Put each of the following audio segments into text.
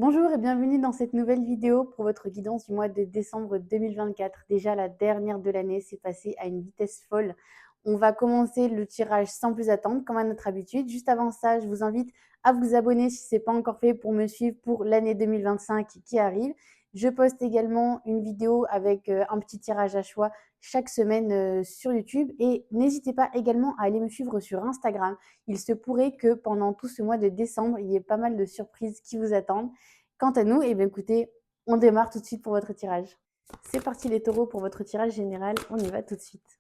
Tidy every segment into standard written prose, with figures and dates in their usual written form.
Bonjour et bienvenue dans cette nouvelle vidéo pour votre guidance du mois de décembre 2024. Déjà la dernière de l'année, c'est passé à une vitesse folle. On va commencer le tirage sans plus attendre, comme à notre habitude. Juste avant ça, je vous invite à vous abonner si ce n'est pas encore fait pour me suivre pour l'année 2025 qui arrive. Je poste également une vidéo avec un petit tirage à choix chaque semaine sur YouTube et n'hésitez pas également à aller me suivre sur Instagram. Il se pourrait que pendant tout ce mois de décembre, il y ait pas mal de surprises qui vous attendent. Quant à nous, eh bien, écoutez, on démarre tout de suite pour votre tirage. C'est parti les taureaux pour votre tirage général, on y va tout de suite.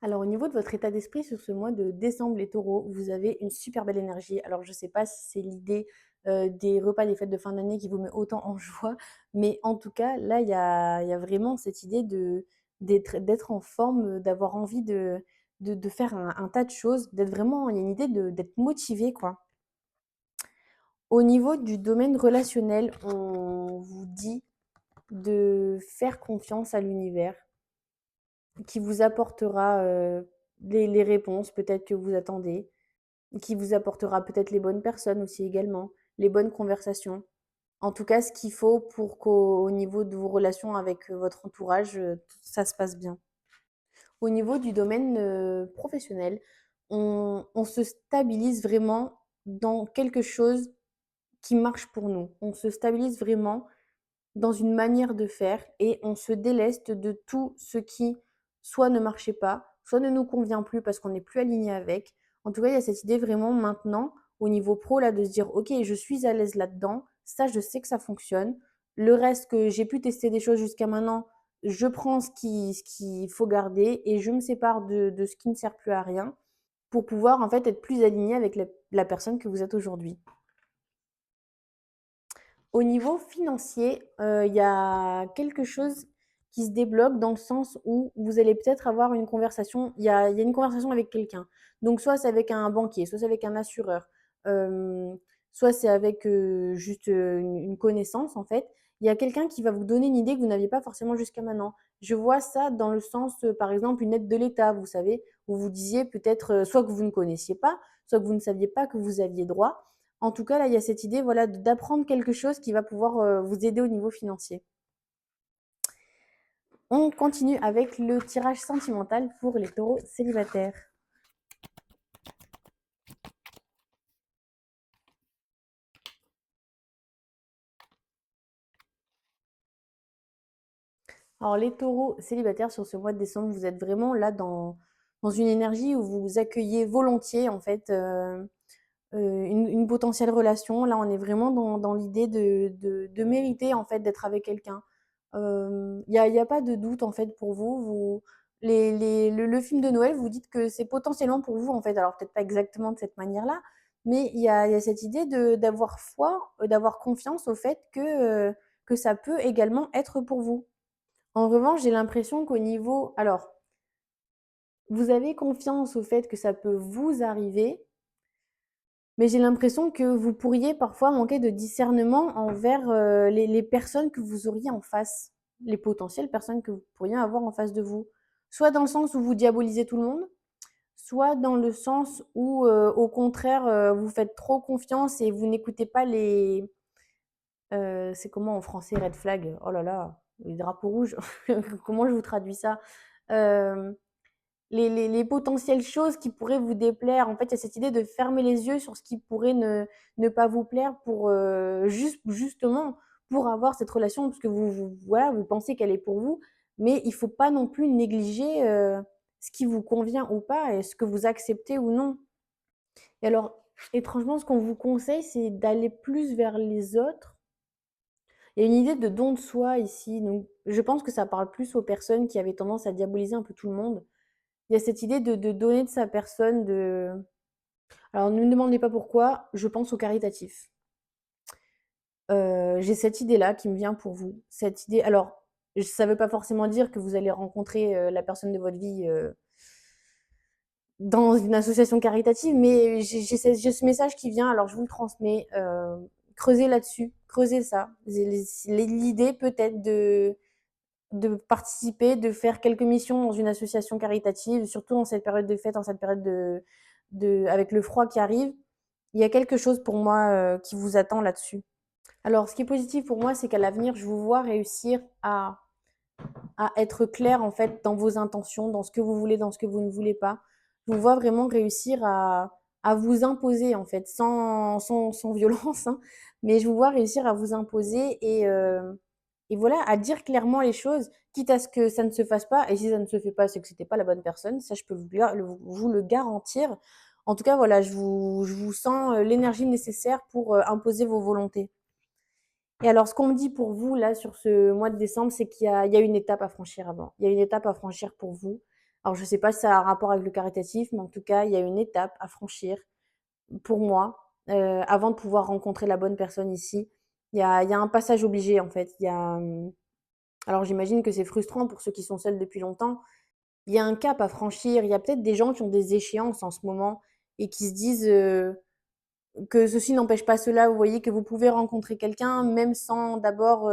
Alors au niveau de votre état d'esprit sur ce mois de décembre les taureaux, vous avez une super belle énergie. Alors je ne sais pas si c'est l'idée des repas des fêtes de fin d'année qui vous met autant en joie, mais en tout cas là il y a vraiment cette idée d'être en forme, d'avoir envie de faire un tas de choses, d'être vraiment, il y a une idée d'être motivé quoi. Au niveau du domaine relationnel, on vous dit de faire confiance à l'univers qui vous apportera les réponses peut-être que vous attendez, qui vous apportera peut-être les bonnes personnes aussi également, les bonnes conversations. En tout cas, ce qu'il faut pour qu'au niveau de vos relations avec votre entourage, ça se passe bien. Au niveau du domaine professionnel, on se stabilise vraiment dans quelque chose qui marche pour nous. On se stabilise vraiment dans une manière de faire et on se déleste de tout ce qui soit ne marchait pas, soit ne nous convient plus parce qu'on n'est plus aligné avec. En tout cas, il y a cette idée vraiment maintenant au niveau pro là de se dire OK, je suis à l'aise là-dedans, ça je sais que ça fonctionne. Le reste que j'ai pu tester des choses jusqu'à maintenant, je prends ce qu'il faut garder et je me sépare de ce qui ne sert plus à rien pour pouvoir en fait être plus aligné avec la personne que vous êtes aujourd'hui. Au niveau financier, il y a quelque chose qui se débloque dans le sens où vous allez peut-être avoir une conversation, il y a une conversation avec quelqu'un. Donc soit c'est avec un banquier, soit c'est avec un assureur, soit c'est avec, juste, une connaissance en fait. Il y a quelqu'un qui va vous donner une idée que vous n'aviez pas forcément jusqu'à maintenant. Je vois ça dans le sens, par exemple, une aide de l'État, vous savez? Où vous disiez peut-être, soit que vous ne connaissiez pas, soit que vous ne saviez pas que vous aviez droit. En tout cas, là, il y a cette idée, voilà, d'apprendre quelque chose qui va pouvoir, vous aider au niveau financier. On continue avec le tirage sentimental pour les taureaux célibataires. Alors les taureaux célibataires sur ce mois de décembre, vous êtes vraiment là dans une énergie où vous accueillez volontiers en fait, une potentielle relation. Là, on est vraiment dans l'idée de mériter en fait d'être avec quelqu'un. Il y a pas de doute en fait pour vous. Le film de Noël, vous dites que c'est potentiellement pour vous en fait. Alors peut-être pas exactement de cette manière-là, mais il y a cette idée d'avoir foi, d'avoir confiance au fait que ça peut également être pour vous. En revanche, j'ai l'impression qu'au niveau, alors, vous avez confiance au fait que ça peut vous arriver, mais j'ai l'impression que vous pourriez parfois manquer de discernement envers les personnes que vous auriez en face, les potentielles personnes que vous pourriez avoir en face de vous. Soit dans le sens où vous diabolisez tout le monde, soit dans le sens où, au contraire, vous faites trop confiance et vous n'écoutez pas c'est comment en français red flag? Oh là là, les drapeaux rouges. Comment je vous traduis ça? Euh, les potentielles choses qui pourraient vous déplaire. En fait, il y a cette idée de fermer les yeux sur ce qui pourrait ne pas vous plaire pour justement pour avoir cette relation, parce que voilà, vous pensez qu'elle est pour vous, mais il ne faut pas non plus négliger ce qui vous convient ou pas et ce que vous acceptez ou non. Et alors, étrangement, ce qu'on vous conseille, c'est d'aller plus vers les autres. Il y a une idée de don de soi ici. Donc, je pense que ça parle plus aux personnes qui avaient tendance à diaboliser un peu tout le monde. Il y a cette idée de donner de sa personne, de... Alors, ne me demandez pas pourquoi, je pense au caritatif. J'ai cette idée-là qui me vient pour vous. Cette idée, alors, ça ne veut pas forcément dire que vous allez rencontrer la personne de votre vie dans une association caritative, mais j'ai ce message qui vient, alors je vous le transmets. Creusez là-dessus, creusez ça. L'idée peut-être de participer, de faire quelques missions dans une association caritative, surtout en cette période de fête, en cette période avec le froid qui arrive. Il y a quelque chose pour moi qui vous attend là-dessus. Alors, ce qui est positif pour moi, c'est qu'à l'avenir, je vous vois réussir à être clair en fait dans vos intentions, dans ce que vous voulez, dans ce que vous ne voulez pas. Je vous vois vraiment réussir à vous imposer en fait, sans violence, hein, mais je vous vois réussir à vous imposer et voilà, à dire clairement les choses, quitte à ce que ça ne se fasse pas. Et si ça ne se fait pas, c'est que c'était pas la bonne personne. Ça, je peux vous le garantir. En tout cas, voilà, je vous sens l'énergie nécessaire pour imposer vos volontés. Et alors, ce qu'on me dit pour vous, là, sur ce mois de décembre, c'est il y a une étape à franchir avant. Il y a une étape à franchir pour vous. Alors, je ne sais pas si ça a un rapport avec le caritatif, mais en tout cas, il y a une étape à franchir pour moi avant de pouvoir rencontrer la bonne personne ici. Il y a un passage obligé, en fait. Alors, j'imagine que c'est frustrant pour ceux qui sont seuls depuis longtemps. Il y a un cap à franchir. Il y a peut-être des gens qui ont des échéances en ce moment et qui se disent que ceci n'empêche pas cela. Vous voyez que vous pouvez rencontrer quelqu'un même sans d'abord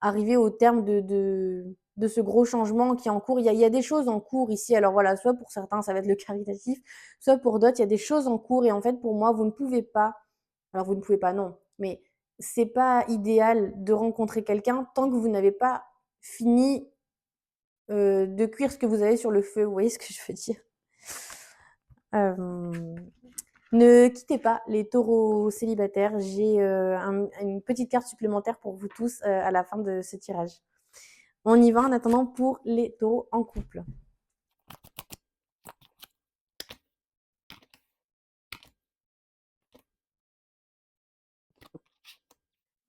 arriver au terme de ce gros changement qui est en cours. Il y a des choses en cours ici. Alors voilà, soit pour certains, ça va être le caritatif, soit pour d'autres, il y a des choses en cours. Et en fait, pour moi, vous ne pouvez pas, alors vous ne pouvez pas, non, mais c'est pas idéal de rencontrer quelqu'un tant que vous n'avez pas fini de cuire ce que vous avez sur le feu. Vous voyez ce que je veux dire? Euh, Ne quittez pas les taureaux célibataires. J'ai une petite carte supplémentaire pour vous tous à la fin de ce tirage. On y va en attendant pour les taureaux en couple.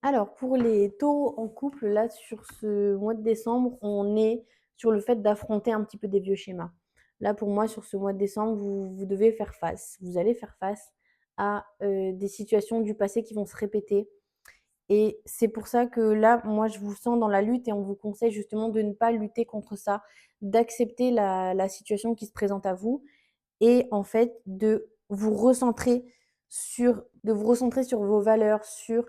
Alors, pour les taureaux en couple, là, sur ce mois de décembre, on est sur le fait d'affronter un petit peu des vieux schémas. Là, pour moi, sur ce mois de décembre, vous devez faire face. Vous allez faire face à des situations du passé qui vont se répéter. Et c'est pour ça que là, moi, je vous sens dans la lutte et on vous conseille justement de ne pas lutter contre ça, d'accepter la situation qui se présente à vous et en fait de vous recentrer sur vos valeurs, sur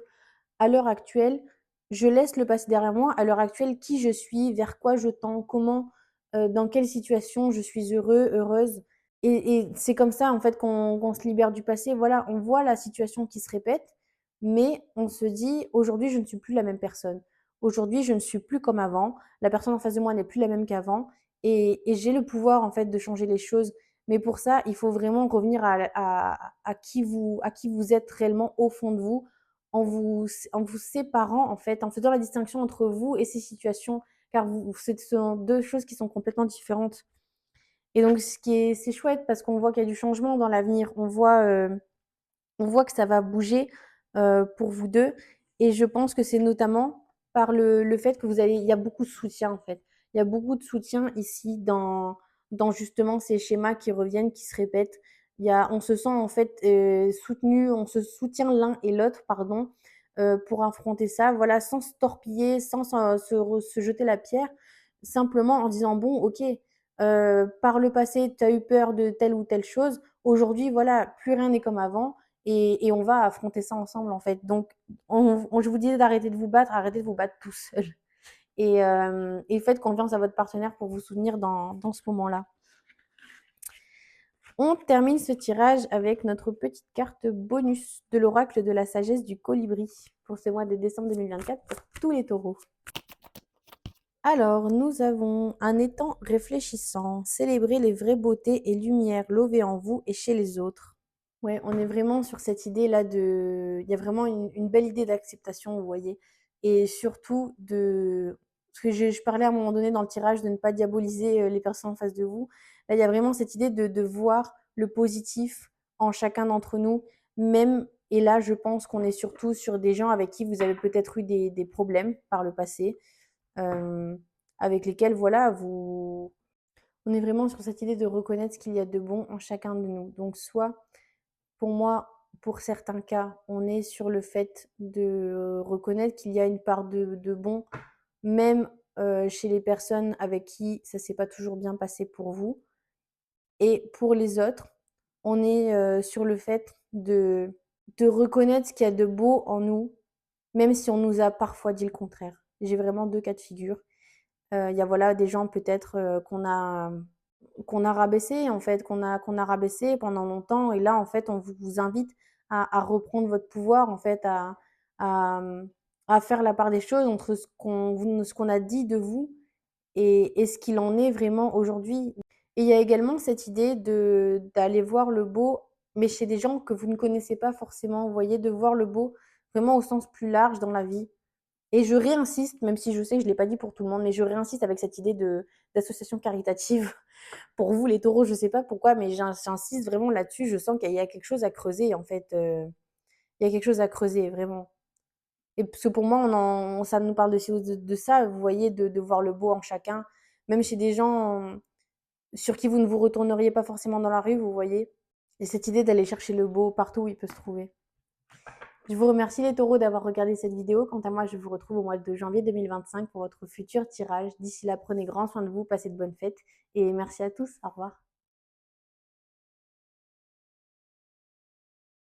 à l'heure actuelle, je laisse le passé derrière moi. À l'heure actuelle, qui je suis, vers quoi je tends, comment, dans quelle situation je suis heureux, heureuse. Et c'est comme ça, en fait, qu'on se libère du passé. Voilà, on voit la situation qui se répète, mais on se dit: «Aujourd'hui, je ne suis plus la même personne. Aujourd'hui, je ne suis plus comme avant. La personne en face de moi n'est plus la même qu'avant et j'ai le pouvoir, en fait, de changer les choses». Mais pour ça, il faut vraiment revenir à qui vous êtes réellement au fond de vous, en vous séparant, en fait, en faisant la distinction entre vous et ces situations, car ce sont 2 choses qui sont complètement différentes. Et donc c'est chouette parce qu'on voit qu'il y a du changement dans l'avenir. On voit que ça va bouger, pour vous 2 et je pense que c'est notamment par le fait que vous allez il y a beaucoup de soutien, en fait. Il y a beaucoup de soutien ici dans justement ces schémas qui reviennent, qui se répètent. On se sent en fait, soutenu, on se soutient l'un et l'autre, pardon, pour affronter ça, voilà, sans se torpiller, sans se jeter la pierre, simplement en disant: «Bon, OK, par le passé, tu as eu peur de telle ou telle chose. Aujourd'hui, voilà, plus rien n'est comme avant et on va affronter ça ensemble en fait. Donc, je vous disais d'arrêter de vous battre, arrêtez de vous battre tout seul. Et faites confiance à votre partenaire pour vous soutenir dans ce moment-là. On termine ce tirage avec notre petite carte bonus de l'oracle de la sagesse du colibri pour ce mois de décembre 2024 pour tous les taureaux. Alors, nous avons un étang réfléchissant, célébrer les vraies beautés et lumières lovées en vous et chez les autres. Ouais, on est vraiment sur cette idée-là il y a vraiment une belle idée d'acceptation, vous voyez? Et surtout parce que je parlais à un moment donné dans le tirage de ne pas diaboliser, les personnes en face de vous. Là, il y a vraiment cette idée de voir le positif en chacun d'entre nous, même et là, je pense qu'on est surtout sur des gens avec qui vous avez peut-être eu des problèmes par le passé, hem, avec lesquels, voilà, on est vraiment sur cette idée de reconnaître ce qu'il y a de bon en chacun de nous. Donc soit pour moi, pour certains cas, on est sur le fait de reconnaître qu'il y a une part de bon, même chez les personnes avec qui ça s'est pas toujours bien passé pour vous. et pour les autres, on est, sur le fait de reconnaître ce qu'il y a de beau en nous, même si on nous a parfois dit le contraire. J'ai vraiment 2 cas de figure. Il y a voilà des gens peut-être, qu'on a rabaissés en fait, qu'on a rabaissés pendant longtemps et là en fait on vous invite à reprendre votre pouvoir en fait, à, à faire la part des choses entre ce qu'on a dit de vous et ce qu'il en est vraiment aujourd'hui. Et il y a également cette idée d'aller voir le beau, mais chez des gens que vous ne connaissez pas forcément, vous voyez? De voir le beau vraiment au sens plus large dans la vie. Et je réinsiste, même si je sais que je ne l'ai pas dit pour tout le monde, mais je réinsiste avec cette idée d'association caritative. Pour vous les taureaux, je ne sais pas pourquoi, mais j'insiste vraiment là-dessus. Je sens qu'il y a quelque chose à creuser en fait, il y a quelque chose à creuser vraiment. Et parce que pour moi, ça nous parle aussi de ça, vous voyez? De voir le beau en chacun, même chez des gens sur qui vous ne vous retourneriez pas forcément dans la rue, vous voyez? Et cette idée d'aller chercher le beau partout où il peut se trouver. Je vous remercie les taureaux d'avoir regardé cette vidéo. Quant à moi, je vous retrouve au mois de janvier 2025 pour votre futur tirage. D'ici là, prenez grand soin de vous, passez de bonnes fêtes et merci à tous. Au revoir.